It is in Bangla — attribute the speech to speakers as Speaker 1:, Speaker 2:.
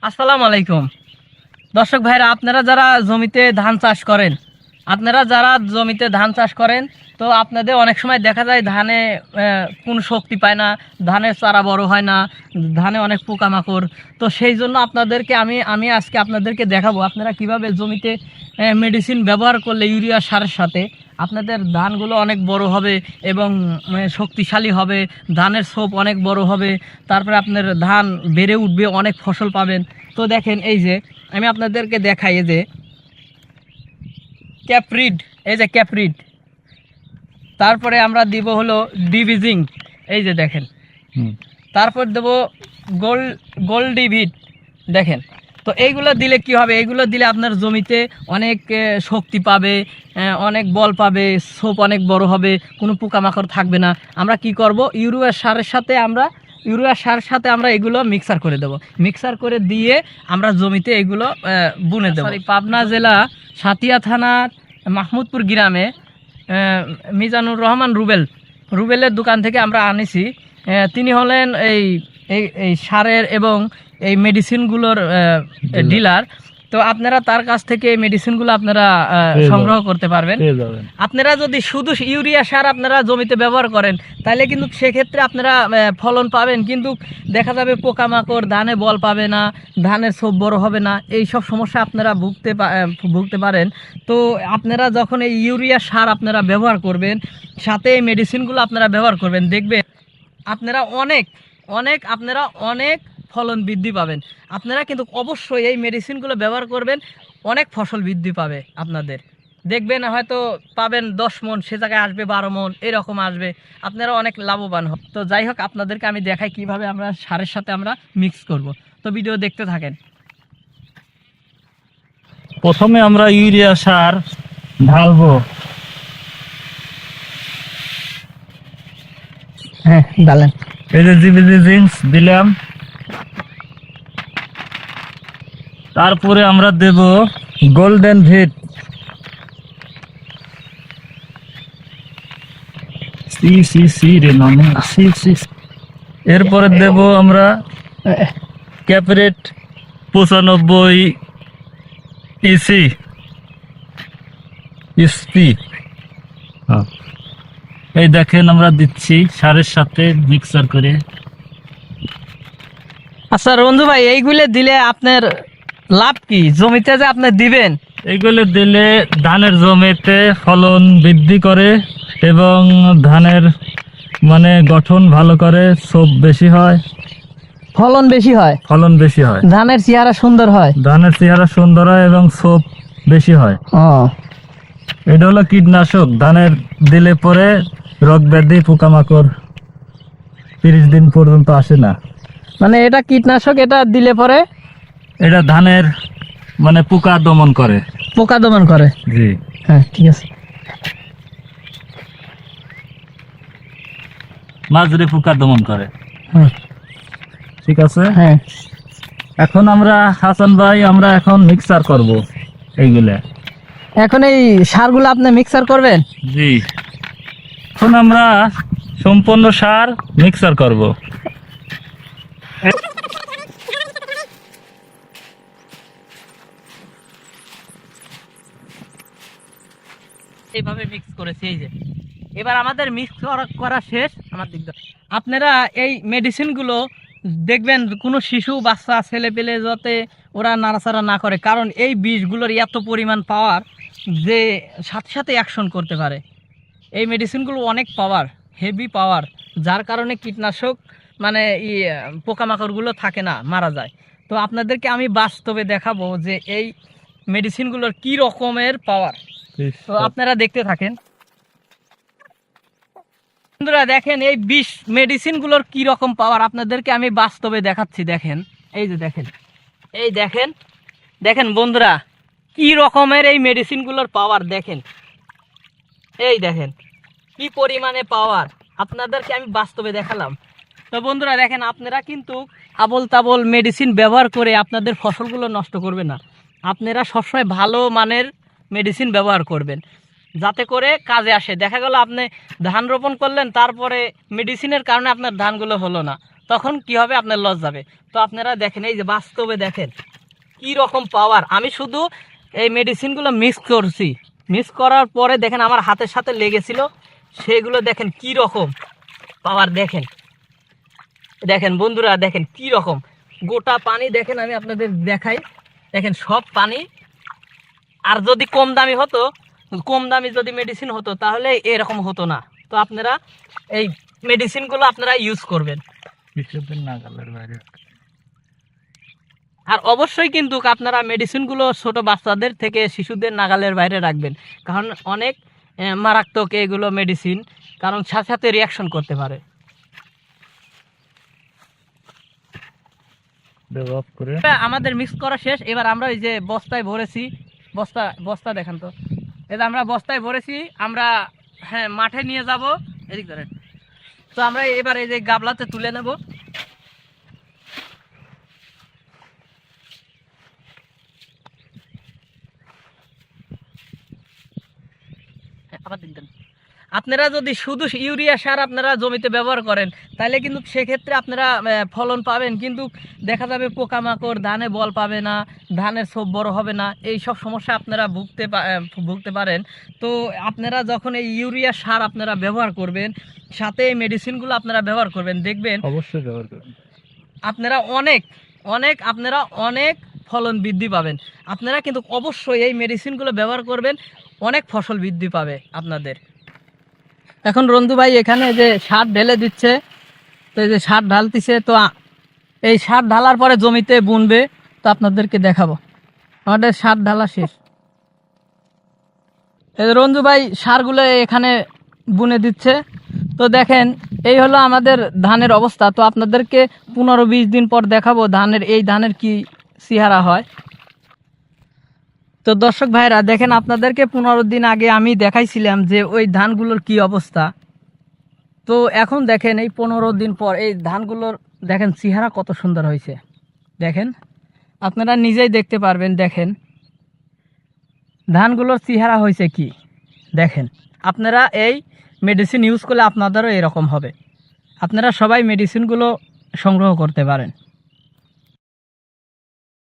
Speaker 1: আসসালামু আলাইকুম দর্শক ভাইরা, আপনারা যারা জমিতে ধান চাষ করেন তো আপনাদের অনেক সময় দেখা যায় ধানে কোনো শক্তি পায় না, ধানের চারা বড় হয় না, ধানে অনেক পোকামাকড়। তো সেই জন্য আপনাদেরকে আমি আজকে আপনাদেরকে দেখাবো আপনারা কিভাবে জমিতে মেডিসিন ব্যবহার করলে ইউরিয়া সারের সাথে আপনাদের ধানগুলো অনেক বড় হবে এবং শক্তিশালী হবে, ধানের ছোপ অনেক বড় হবে, তারপরে আপনার ধান বেড়ে উঠবে, অনেক ফসল পাবেন। তো দেখেন এই যে আমি আপনাদেরকে দেখাই, এই যে ক্যাপ্রিড, তারপরে আমরা দিব হলো ডিভিজিং, এই যে দেখেন, তারপর দেব গোল্ডিভিট দেখেন। তো এইগুলো দিলে কি হবে, এইগুলো দিলে আপনার জমিতে অনেক শক্তি পাবে, অনেক বল পাবে, ছোপ অনেক বড় হবে, কোনো পোকামাকড় থাকবে না। আমরা কি করব, ইউরিয়া সারের সাথে আমরা এগুলো মিক্সার করে দেব, মিক্সার করে দিয়ে আমরা জমিতে এগুলো বুনে দেব। পাবনা জেলা সাতিয়া থানার মাহমুদপুর গ্রামে মিজানুর রহমান রুবেলের দোকান থেকে আমরা আনিছি। তিনি হলেন এই সারের এবং এই মেডিসিনগুলোর ডিলার। তো আপনারা তার কাছ থেকে এই মেডিসিনগুলো আপনারা সংগ্রহ করতে পারবেন। আপনারা যদি শুধু ইউরিয়া সার আপনারা জমিতে ব্যবহার করেন তাহলে কিন্তু সেক্ষেত্রে আপনারা ফলন পাবেন, কিন্তু দেখা যাবে পোকামাকড়, ধানে বল পাবে না, ধানের ছোপ বড় হবে না, এই সব সমস্যা আপনারা ভুগতে পারেন। তো আপনারা যখন এই ইউরিয়া সার আপনারা ব্যবহার করবেন, সাথে এই মেডিসিনগুলো আপনারা ব্যবহার করবেন, দেখবেন আপনারা অনেক ফলন বৃদ্ধি পাবেন। আপনারা কিন্তু অবশ্যই এই মেডিসিনগুলো ব্যবহার করবেন, অনেক ফসল বৃদ্ধি পাবে আপনাদের। দেখবেন হয়তো পাবেন 10 মণ, সে জায়গায় আসবে 12 মণ, এরকম আসবে, আপনারা অনেক লাভবান হবে। তো যাই হোক, আপনাদেরকে আমি দেখাই কিভাবে আমরা সারের সাথে আমরা মিক্স করব। তো ভিডিও দেখতে থাকেন।
Speaker 2: প্রথমে আমরা ইউরিয়া সার ঢালবো।
Speaker 1: হ্যাঁ, ডালেন।
Speaker 2: এই যে জিংস দিলাম, তারপরে আমরা দেব গোল্ডেন ভিট, এরপরে দেব আমরা ক্যাপ্রেট 95 ইসপি। এই দেখেন আমরা দিচ্ছি সারের সাথে মিক্সার করে।
Speaker 1: আচ্ছা রঞ্জু ভাই, এইগুলো দিলে আপনার লাভ কি? জমিতে যে আপনি দিবেন,
Speaker 2: এইগুলো দিলে ধানের জমিতে ফলন বৃদ্ধি করে এবং ধানের গঠন ভালো করে, ছোপ বেশি হয়,
Speaker 1: ফলন বেশি হয়, ধানের চেহারা সুন্দর হয়,
Speaker 2: এবং ছোপ বেশি হয়। এটা হলো কীটনাশক। ধানের দিলে পরে রোগ ব্যাধি, পোকামাকড় 30 দিন পর্যন্ত আসে না।
Speaker 1: এটা কীটনাশক, এটা দিলে পরে
Speaker 2: এটা ধানের পোকা দমন করে।
Speaker 1: জি, হ্যাঁ, ঠিক আছে।
Speaker 2: মাজরে পোকা দমন করে, ঠিক আছে।
Speaker 1: হ্যাঁ,
Speaker 2: এখন আমরা হাসান ভাই, আমরা এখন মিক্সার করব এইগুলা।
Speaker 1: এখন এই সারগুলো আপনি মিক্সার করবেন?
Speaker 2: জি, এখন আমরা সম্পূর্ণ সার মিক্সার করব।
Speaker 1: এইভাবে মিক্স করেছি, এই যে এবার আমাদের মিক্স করা শেষ। আমার দিক দিয়ে আপনারা এই মেডিসিনগুলো দেখবেন কোনো শিশু, বাচ্চা, ছেলে পেলে যাতে ওরা নাড়াচাড়া না করে, কারণ এই বিষগুলোর এত পরিমাণ পাওয়ার যে সাথে সাথে অ্যাকশন করতে পারে। এই মেডিসিনগুলো অনেক পাওয়ার, হেভি পাওয়ার, যার কারণে কীটনাশক পোকামাকড়গুলো থাকে না, মারা যায়। তো আপনাদেরকে আমি বাস্তবে দেখাবো যে এই মেডিসিনগুলোর কি রকমের পাওয়ার। তো আপনারা দেখতে থাকেন। বন্ধুরা দেখেন এই বিষ মেডিসিনগুলোর কি রকম পাওয়ার আপনাদেরকে আমি বাস্তবে দেখাচ্ছি। দেখেন, এই যে দেখেন বন্ধুরা কি রকমের এই মেডিসিনগুলোর পাওয়ার। দেখেন, এই দেখেন কি পরিমাণে পাওয়ার, আপনাদেরকে আমি বাস্তবে দেখালাম। তো বন্ধুরা দেখেন, আপনারা কিন্তু আবল তাবল মেডিসিন ব্যবহার করে আপনাদের ফসলগুলো নষ্ট করবে না। আপনারা সবসময় ভালো মানের মেডিসিন ব্যবহার করবেন, যাতে করে কাজে আসে। দেখা গেল আপনি ধান রোপণ করলেন, তারপরে মেডিসিনের কারণে আপনার ধানগুলো হলো না, তখন কি হবে, আপনার লস যাবে। তো আপনারা দেখেন, এই যে বাস্তবে দেখেন কি রকম পাওয়ার। আমি শুধু এই মেডিসিনগুলো মিক্স করছি, মিক্স করার পরে দেখেন আমার হাতের সাথে লেগেছিল, সেগুলো দেখেন কি রকম পাওয়ার। দেখেন দেখেন বন্ধুরা, দেখেন কি রকম গোটা পানি। দেখেন আমি আপনাদের দেখাই, দেখেন সব পানি। আর যদি কম দামি হতো, কম দামি যদি মেডিসিন হতো তাহলে এরকম হতো না। তো আপনারা এই মেডিসিনগুলো আপনারা ইউজ করবেন। আর অবশ্যই কিন্তু আপনারা মেডিসিনগুলো ছোট বাচ্চাদের থেকে শিশুদের নাগালের বাইরে রাখবেন, কারণ অনেক মারাত্মক এগুলো মেডিসিন, কারণ সাথে সাথে রিয়াকশন করতে পারে। আমাদের মিক্স করা শেষ। এবার আমরা ওই যে বস্তায় ভরেছি, বস্তা দেখেন তো, এই যে আমরা বস্তায় ভরেছি, আমরা হ্যাঁ মাঠে নিয়ে যাব। এদিক ধরেন। তো আমরা এবার এই যে গাবলাতে তুলে নেব। আপনারা যদি শুধু ইউরিয়া সার আপনারা জমিতে ব্যবহার করেন তাহলে কিন্তু সেক্ষেত্রে আপনারা ফলন পাবেন, কিন্তু দেখা যাবে পোকামাকড়, ধানে বল পাবে না, ধানের ছোপ বড় হবে না, এই সব সমস্যা আপনারা ভুগতে পারেন। তো আপনারা যখন এই ইউরিয়া সার আপনারা ব্যবহার করবেন, সাথে এই মেডিসিনগুলো আপনারা ব্যবহার করবেন, দেখবেন
Speaker 2: অবশ্যই ব্যবহার করবেন,
Speaker 1: আপনারা অনেক ফলন বৃদ্ধি পাবেন। আপনারা কিন্তু অবশ্যই এই মেডিসিনগুলো ব্যবহার করবেন, অনেক ফসল বৃদ্ধি পাবে আপনাদের। এখন রন্ধু ভাই এখানে যে সার ঢেলে দিচ্ছে, তো এই যে সার ঢালতিছে, তো এই সার ঢালার পরে জমিতে বুনবে, তো আপনাদেরকে দেখাবো। আমাদের সার ঢালা শেষ। এই যে রঞ্জু ভাই সারগুলো এখানে বুনে দিচ্ছে। তো দেখেন এই হলো আমাদের ধানের অবস্থা। তো আপনাদেরকে 15-20 দিন পর দেখাবো ধানের কি চেহারা হয়। তো দর্শক ভাইরা দেখেন, আপনাদেরকে 15 দিন আগে আমি দেখাইছিলাম যে ওই ধানগুলোর কি অবস্থা। তো এখন দেখেন এই 15 দিন পর এই ধানগুলোর দেখেন চেহারা কত সুন্দর হয়েছে। দেখেন আপনারা নিজেই দেখতে পারবেন, দেখেন ধানগুলোর চেহারা হয়েছে কি। দেখেন আপনারা এই মেডিসিন ইউজ করলে আপনাদেরও এরকম হবে। আপনারা সবাই মেডিসিনগুলো সংগ্রহ করতে পারেন।